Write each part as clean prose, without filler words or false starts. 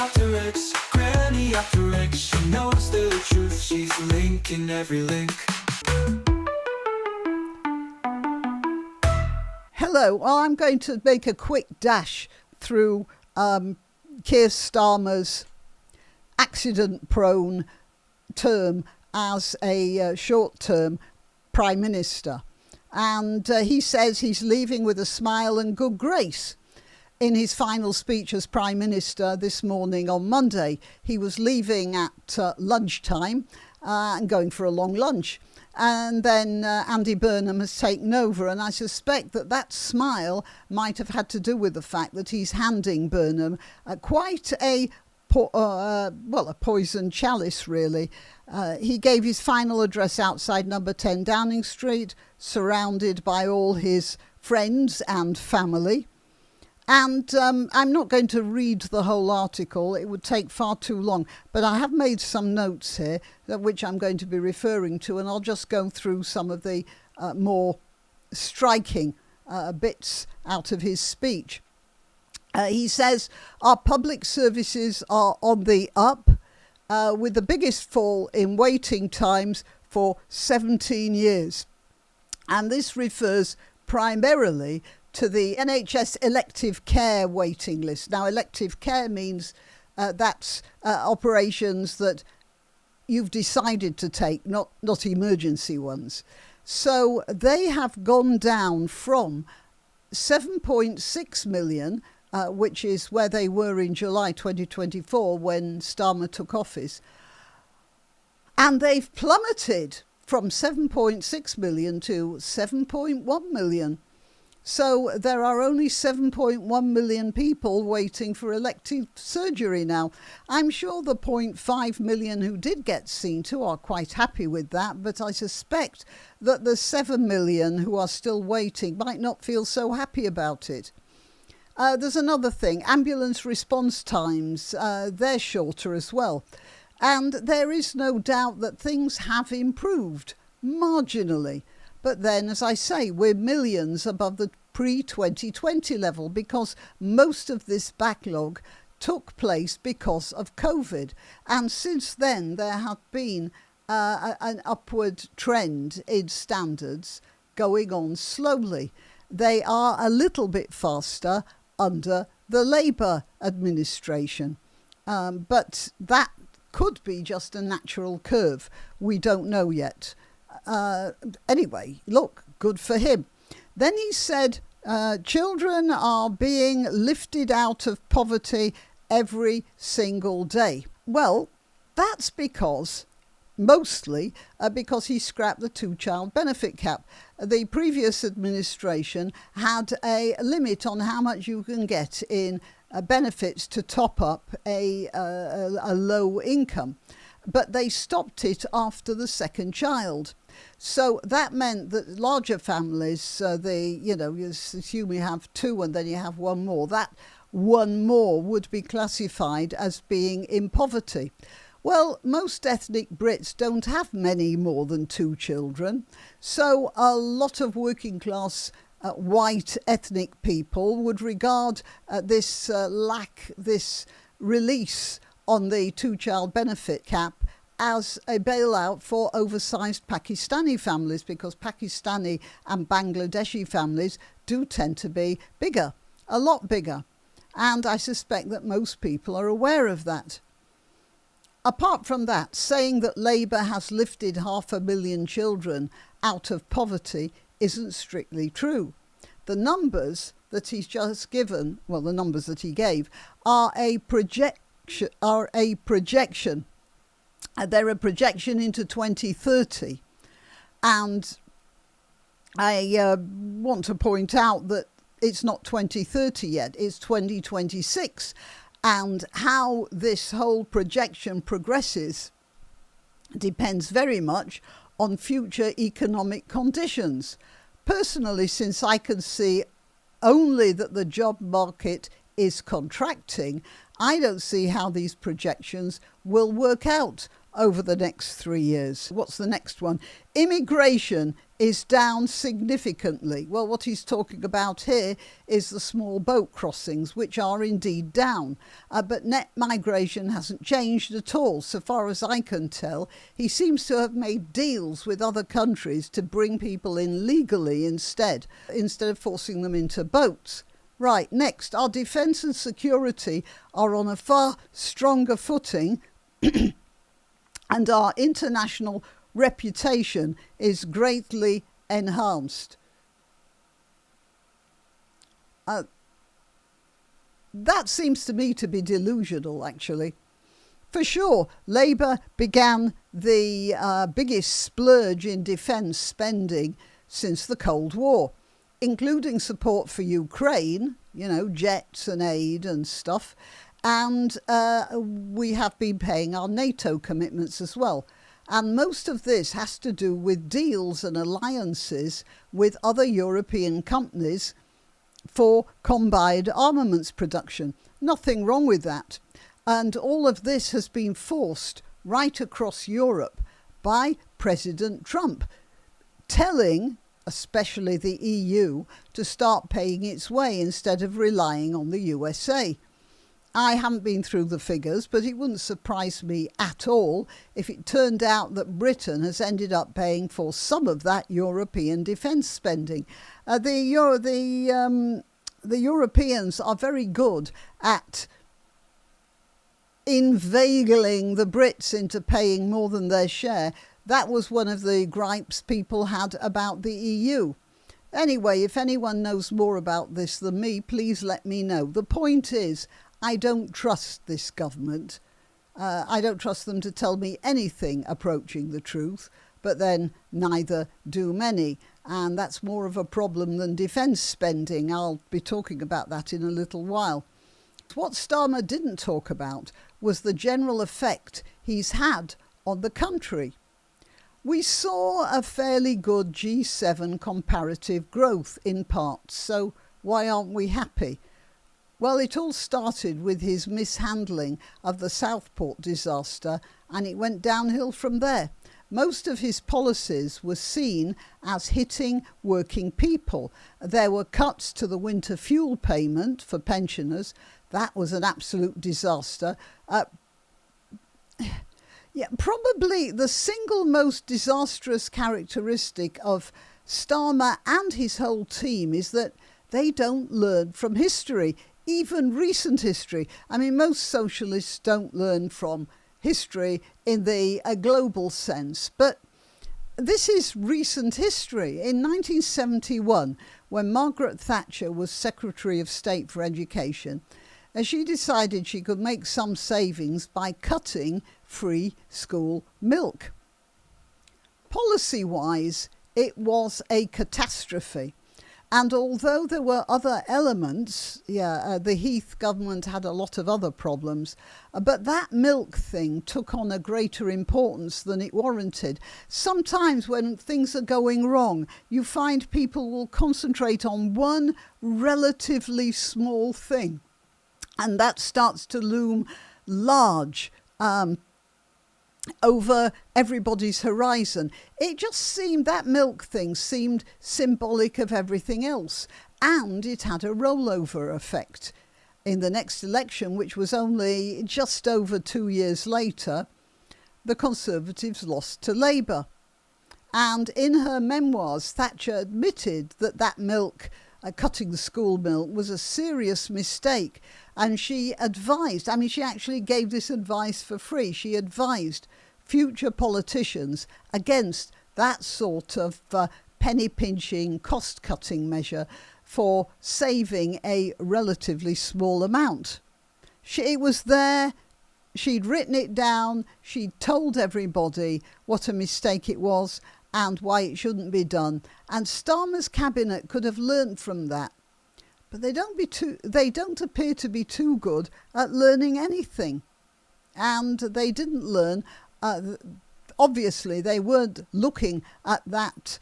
granniopteryx, granniopteryx. She knows the truth, she's linking every link. Hello, well, I'm going to make a quick dash through Keir Starmer's accident-prone term as a short-term Prime Minister. And he says he's leaving with a smile and good grace. In his final speech as Prime Minister this morning on Monday, he was leaving at lunchtime and going for a long lunch. And then Andy Burnham has taken over, and I suspect that smile might have had to do with the fact that he's handing Burnham quite a poison chalice, really. He gave his final address outside number 10 Downing Street, surrounded by all his friends and family. And I'm not going to read the whole article, it would take far too long, but I have made some notes here, which I'm going to be referring to, and I'll just go through some of the more striking bits out of his speech. He says, our public services are on the up, with the biggest fall in waiting times for 17 years. And this refers primarily to the NHS elective care waiting list. Now, elective care means that's operations that you've decided to take, not emergency ones. So they have gone down from 7.6 million, which is where they were in July 2024 when Starmer took office. And they've plummeted from 7.6 million to 7.1 million. So there are only 7.1 million people waiting for elective surgery now. I'm sure the 0.5 million who did get seen to are quite happy with that, but I suspect that the 7 million who are still waiting might not feel so happy about it. There's another thing, ambulance response times, they're shorter as well. And there is no doubt that things have improved, marginally. But then, as I say, we're millions above the pre-2020 level because most of this backlog took place because of COVID. And since then, there have been an upward trend in standards going on slowly. They are a little bit faster under the Labour administration. But that could be just a natural curve. We don't know yet. Anyway, look, good for him. Then he said, children are being lifted out of poverty every single day. Well, that's mostly because he scrapped the two-child benefit cap. The previous administration had a limit on how much you can get in benefits to top up a low income. But they stopped it after the second child. So that meant that larger families, you assume you have two and then you have one more. That one more would be classified as being in poverty. Well, most ethnic Brits don't have many more than two children. So a lot of working class white ethnic people would regard this release on the two-child benefit cap as a bailout for oversized Pakistani families, because Pakistani and Bangladeshi families do tend to be bigger, a lot bigger. And I suspect that most people are aware of that. Apart from that, saying that Labour has lifted 500,000 children out of poverty isn't strictly true. The numbers that he's just given, well, the numbers that he gave, are a projection. They're a projection into 2030. And I want to point out that it's not 2030 yet, it's 2026. And how this whole projection progresses depends very much on future economic conditions. Personally, since I can see only that the job market is contracting, I don't see how these projections will work out over the next 3 years. What's the next one? Immigration is down significantly. Well, what he's talking about here is the small boat crossings, which are indeed down. But net migration hasn't changed at all. So far as I can tell, he seems to have made deals with other countries to bring people in legally instead of forcing them into boats. Right, next, our defence and security are on a far stronger footing and our international reputation is greatly enhanced. That seems to me to be delusional, actually. For sure, Labour began the biggest splurge in defence spending since the Cold War, including support for Ukraine, jets and aid and stuff. And we have been paying our NATO commitments as well. And most of this has to do with deals and alliances with other European companies for combined armaments production. Nothing wrong with that. And all of this has been forced right across Europe by President Trump, telling especially the EU to start paying its way instead of relying on the USA. I haven't been through the figures, but it wouldn't surprise me at all if it turned out that Britain has ended up paying for some of that European defence spending. The Europeans are very good at inveigling the Brits into paying more than their share. That was one of the gripes people had about the EU. Anyway, if anyone knows more about this than me, please let me know. The point is, I don't trust this government. I don't trust them to tell me anything approaching the truth, but then neither do many. And that's more of a problem than defence spending. I'll be talking about that in a little while. What Starmer didn't talk about was the general effect he's had on the country. We saw a fairly good G7 comparative growth in parts, so why aren't we happy? Well, it all started with his mishandling of the Southport disaster, and it went downhill from there. Most of his policies were seen as hitting working people. There were cuts to the winter fuel payment for pensioners. That was an absolute disaster. Probably the single most disastrous characteristic of Starmer and his whole team is that they don't learn from history. Even recent history. I mean, most socialists don't learn from history in the global sense, but this is recent history. In 1971, when Margaret Thatcher was Secretary of State for Education, she decided she could make some savings by cutting free school milk. Policy-wise, it was a catastrophe. And although there were other elements, the Heath government had a lot of other problems, but that milk thing took on a greater importance than it warranted. Sometimes when things are going wrong, you find people will concentrate on one relatively small thing, and that starts to loom large over everybody's horizon. It just seemed, that milk thing seemed symbolic of everything else, and it had a rollover effect. In the next election, which was only just over 2 years later, the Conservatives lost to Labour. And in her memoirs, Thatcher admitted that milk, cutting the school milk, was a serious mistake. And she advised, she actually gave this advice for free. She advised future politicians against that sort of penny-pinching, cost-cutting measure for saving a relatively small amount. It was there. She'd written it down. She'd told everybody what a mistake it was and why it shouldn't be done. And Starmer's cabinet could have learnt from that. But they don't appear to be too good at learning anything. And they didn't learn. Obviously, they weren't looking at that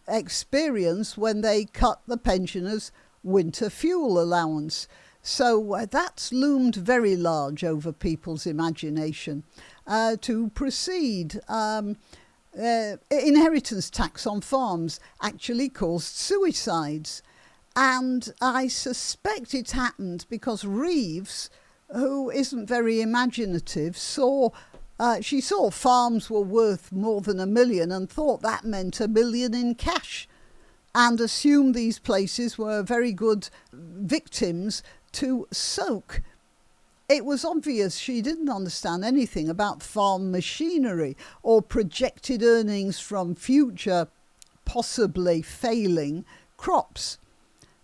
experience when they cut the pensioners' winter fuel allowance. So that's loomed very large over people's imagination. To proceed, inheritance tax on farms actually caused suicides. And I suspect it happened because Reeves, who isn't very imaginative, she saw farms were worth more than $1 million and thought that meant $1 million in cash, and assumed these places were very good victims to soak. It was obvious she didn't understand anything about farm machinery or projected earnings from future, possibly failing crops.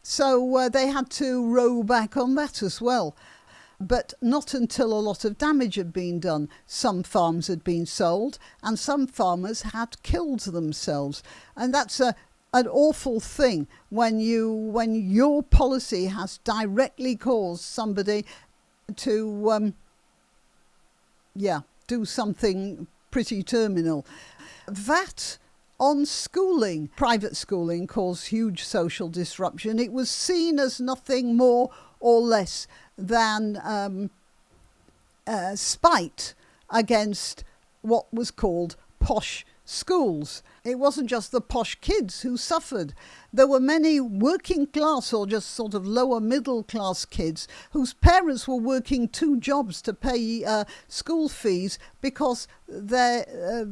So they had to row back on that as well. But not until a lot of damage had been done. Some farms had been sold and some farmers had killed themselves. And that's an awful thing when your policy has directly caused somebody to do something pretty terminal. That on schooling, private schooling, caused huge social disruption. It was seen as nothing more or less than spite against what was called posh schools. It wasn't just the posh kids who suffered. There were many working class or just sort of lower middle class kids whose parents were working 2 jobs to pay school fees because the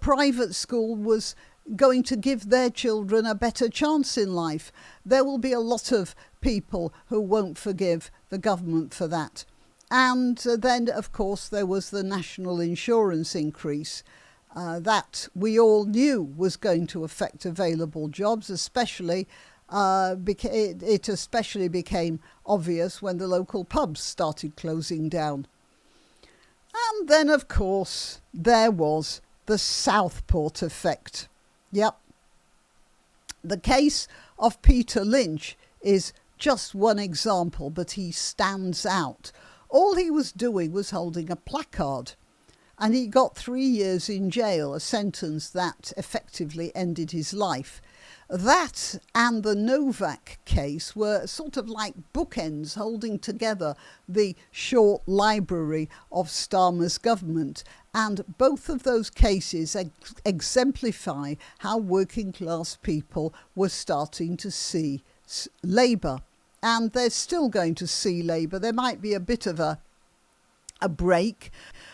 private school was going to give their children a better chance in life. There will be a lot of people who won't forgive the government for that. And then, of course, there was the national insurance increase that we all knew was going to affect available jobs, especially it especially became obvious when the local pubs started closing down. And then, of course, there was the Southport effect. Yep. The case of Peter Lynch is just one example, but he stands out. All he was doing was holding a placard, and he got 3 years in jail, a sentence that effectively ended his life. That and the Novak case were sort of like bookends holding together the short library of Starmer's government. And both of those cases exemplify how working class people were starting to see Labour. And they're still going to see Labour. There might be a bit of a break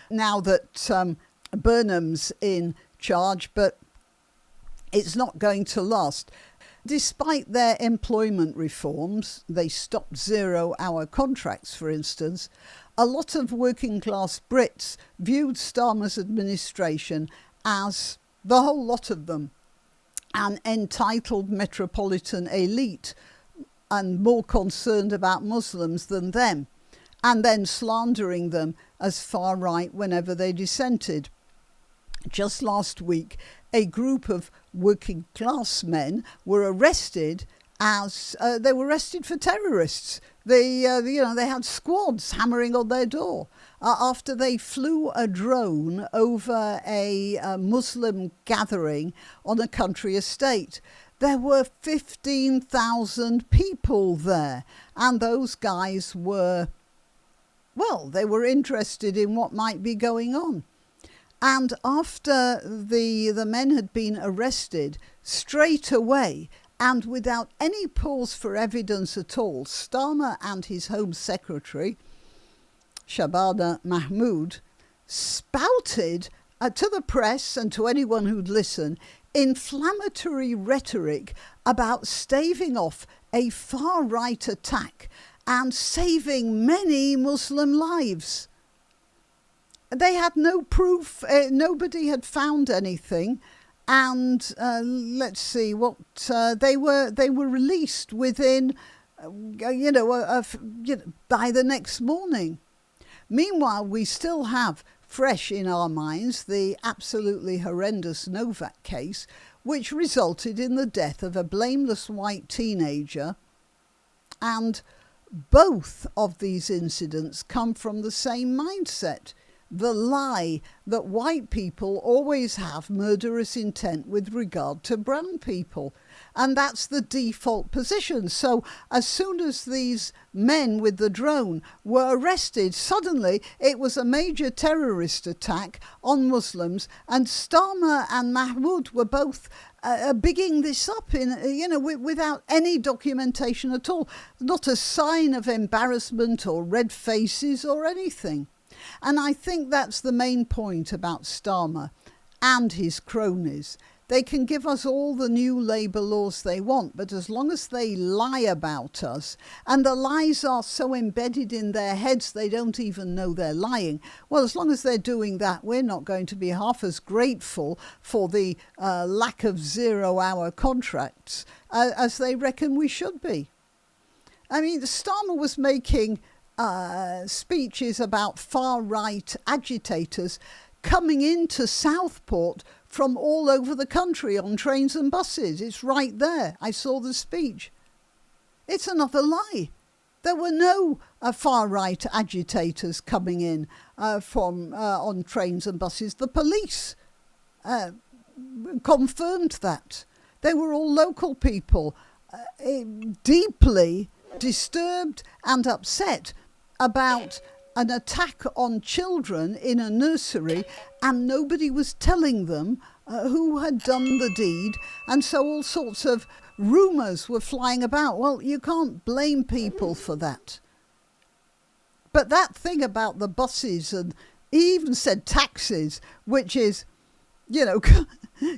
now that Burnham's in charge, but it's not going to last. Despite their employment reforms, they stopped 0-hour contracts, for instance, a lot of working class Brits viewed Starmer's administration as, the whole lot of them, an entitled metropolitan elite and more concerned about Muslims than them, and then slandering them as far right whenever they dissented. Just last week, a group of working class men were arrested for terrorists. They had squads hammering on their door after they flew a drone over a Muslim gathering on a country estate. There were 15,000 people there, and those guys were interested in what might be going on. And after the men had been arrested, straight away, and without any pause for evidence at all, Starmer and his Home Secretary, Shabana Mahmood, spouted to the press and to anyone who'd listen inflammatory rhetoric about staving off a far-right attack and saving many Muslim lives. They had no proof. Nobody had found anything, and let's see what they were released within, by the next morning. Meanwhile, we still have fresh in our minds the absolutely horrendous Novak case, which resulted in the death of a blameless white teenager, and both of these incidents come from the same mindset. the lie that white people always have murderous intent with regard to brown people. And that's the default position. So as soon as these men with the drone were arrested, suddenly it was a major terrorist attack on Muslims. And Starmer and Mahmoud were both bigging this up without any documentation at all. Not a sign of embarrassment or red faces or anything. And I think that's the main point about Starmer and his cronies. They can give us all the new labour laws they want, but as long as they lie about us, and the lies are so embedded in their heads they don't even know they're lying, well, as long as they're doing that, we're not going to be half as grateful for the lack of 0-hour contracts as they reckon we should be. I mean, Starmer was making speeches about far-right agitators coming into Southport from all over the country on trains and buses. It's right there. I saw the speech. It's another lie. There were no far-right agitators coming in on trains and buses. The police confirmed that. They were all local people, deeply disturbed and upset about an attack on children in a nursery, and nobody was telling them who had done the deed, and so all sorts of rumours were flying about. Well, you can't blame people for that. But that thing about the buses, and he even said taxis, which is,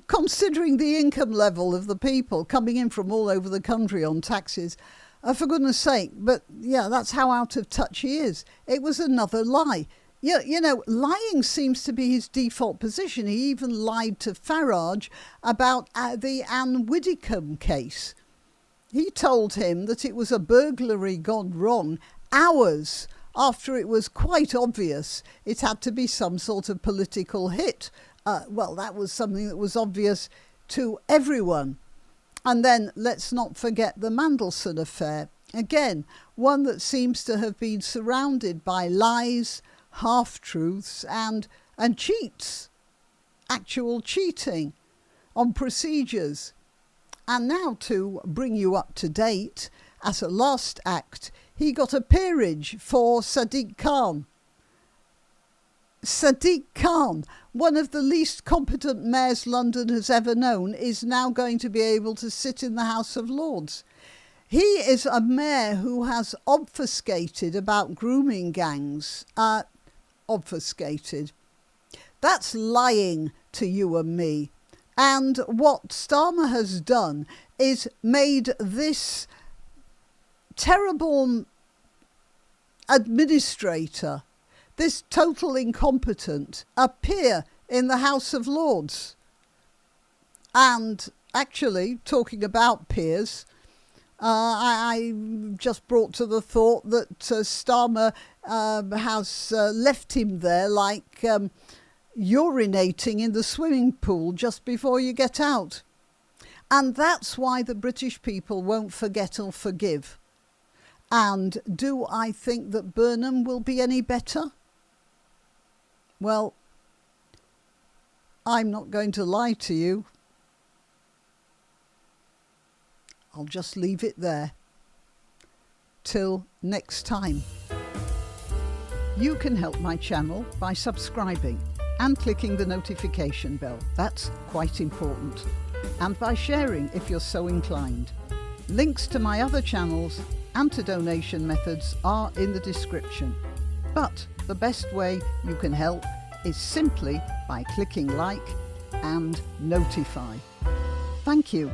considering the income level of the people coming in from all over the country on taxis, for goodness sake, but yeah, that's how out of touch he is. It was another lie. Lying seems to be his default position. He even lied to Farage about the Anne Widdecombe case. He told him that it was a burglary gone wrong hours after it was quite obvious it had to be some sort of political hit. Well, that was something that was obvious to everyone. And then let's not forget the Mandelson affair. Again, one that seems to have been surrounded by lies, half-truths and cheats, actual cheating on procedures. And now, to bring you up to date, as a last act, he got a peerage for Sadiq Khan. Sadiq Khan, one of the least competent mayors London has ever known, is now going to be able to sit in the House of Lords. He is a mayor who has obfuscated about grooming gangs. Obfuscated. That's lying to you and me. And what Starmer has done is made this terrible administrator, this total incompetent, appear in the House of Lords. And actually, talking about peers, I just brought to the thought that Starmer has left him there like urinating in the swimming pool just before you get out. And that's why the British people won't forget or forgive. And do I think that Burnham will be any better? Well, I'm not going to lie to you. I'll just leave it there. Till next time. You can help my channel by subscribing and clicking the notification bell. That's quite important. And by sharing if you're so inclined. Links to my other channels and to donation methods are in the description. But the best way you can help is simply by clicking like and notify. Thank you.